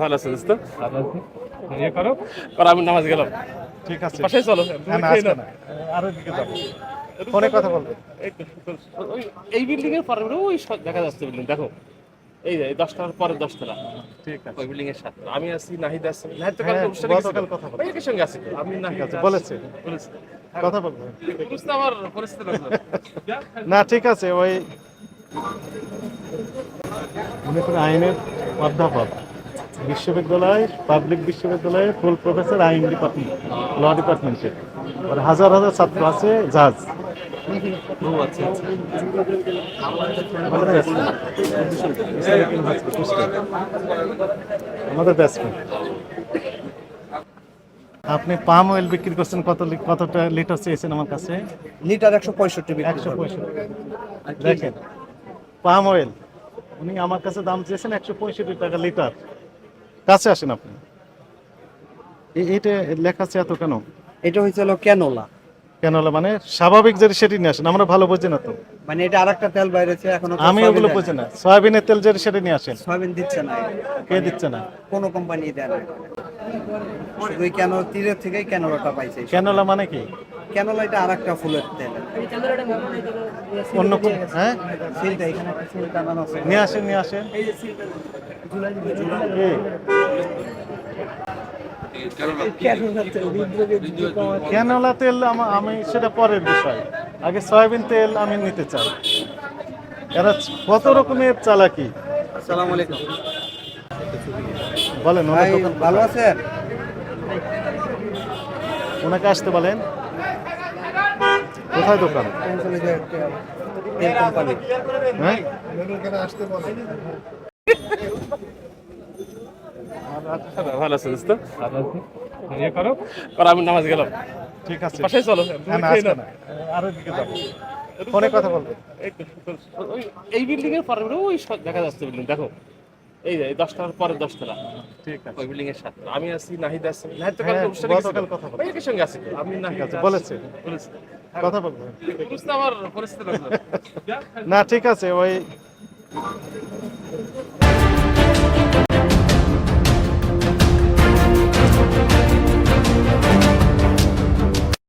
ভালো আছেন তো? ভালো আছি। ইয়ে করো। আর আমি নামাজ গেলাম। ঠিক আছে। বাসায় চলো। হ্যাঁ, না আজকে না। আরো দিকে যাবো। ফোনে কথা বলবো। এই বিল্ডিং এর পরে ওই দেখা যাচ্ছে বিল্ডিং দেখো। এই যে 10 টাকার পরে 10 টাকা। ঠিক আছে। ওই বিল্ডিং এর সাথে আমি আছি, নাহিদ আছে। নাহিদ তো কালকে হ্যাঁ, অনুষ্ঠানে গেছিল। গতকাল কথা বলবো। ওই একই সঙ্গে আছি তো। আমি নাহিদ আছে, আছি। বলেছে। বলেছে। কথা বলবো। বুঝতে আমার পরিস্থিতি লাগলো। না ঠিক আছে, ওই মনে করেন আইনের অধ্যাপক, বিশ্ববিদ্যালয়, পাবলিক বিশ্ববিদ্যালয়ে ফুল প্রফেসর আইন ডিপার্টমেন্ট, ল ডিপার্টমেন্টে আর হাজার হাজার ছাত্র আছে জাজ। ও আচ্ছা আচ্ছা। আমাদের ব্যাটসম্যান। আপনি পাম অয়েল বিক্রি করছেন কতটা লিটার চেয়েছেন আমার কাছে? লিটার 165 165। দেখেন, পাম অয়েল উনি আমার কাছে দাম চেয়েছেন 165 টাকা লিটার। কাছে আসেন আপনি। এইটা লেখা আছে এত কেন? এটা হইছিল ক্যানোলা, কেন হলো মানে স্বাভাবিক যদি সেটি নিয়ে আসেন, আমরা ভালো বুঝি না তো। মানে এটা আরেকটা তেল বাইরেছে এখনো তো আমি ওগুলো বুঝি না। সয়াবিনের তেল যদি সেটি নিয়ে আসেন, সয়াবিন দিচ্ছে না, কে দিচ্ছে না? কোনো কোম্পানি দেয় না। শুধু কেন তীরের থেকেই ক্যানোলাটা পাইছে। ক্যানোলা মানে কি? ক্যানোলা এটা আরেকটা ফুলের তেল। অন্য কোন? হ্যাঁ, সিলটা এখানে একটা সিল টানানো আছে। নিয়ে আসেন, নিয়ে আসেন। এই, ক্যানোলা তেল আমি সেটা পরের বিষয়, আগে সয়াবিন তেল আমি নিতে চাই। এরা কত রকমের চালাকি। আসসালামু আলাইকুম বলেন, ভাই, ওনার দোকান ভালো কোথায়? আছেন? ওনাকে আসতে বলেন। কোথায় দোকান? তেল কোম্পানি। হ্যাঁ, ভালো আছেন তো? ভালো আছি। ইয়ে করো। আর আমি নামাজ গেলাম। ঠিক আছে। বাসায় চলো। হ্যাঁ, না আজকে না। আরো দিকে যাবো। ফোনে কথা বলবো। এই বিল্ডিং এর পরে ওই দেখা যাচ্ছে বিল্ডিং দেখো। এই যে 10 টাকার পরে 10 টাকা। ঠিক আছে। ওই বিল্ডিং এর সাথে আমি আছি, নাহিদ আছে। নাহিদ তো কালকে হ্যাঁ, অনুষ্ঠানে গেছিল। গতকাল কথা বলবো। ওই একই সঙ্গে আছি তো। আমি নাহিদ আছে, আছি। বলেছে। বলেছে। কথা বলবো। বুঝতে আমার পরিস্থিতি লাগলো। না ঠিক আছে, ওই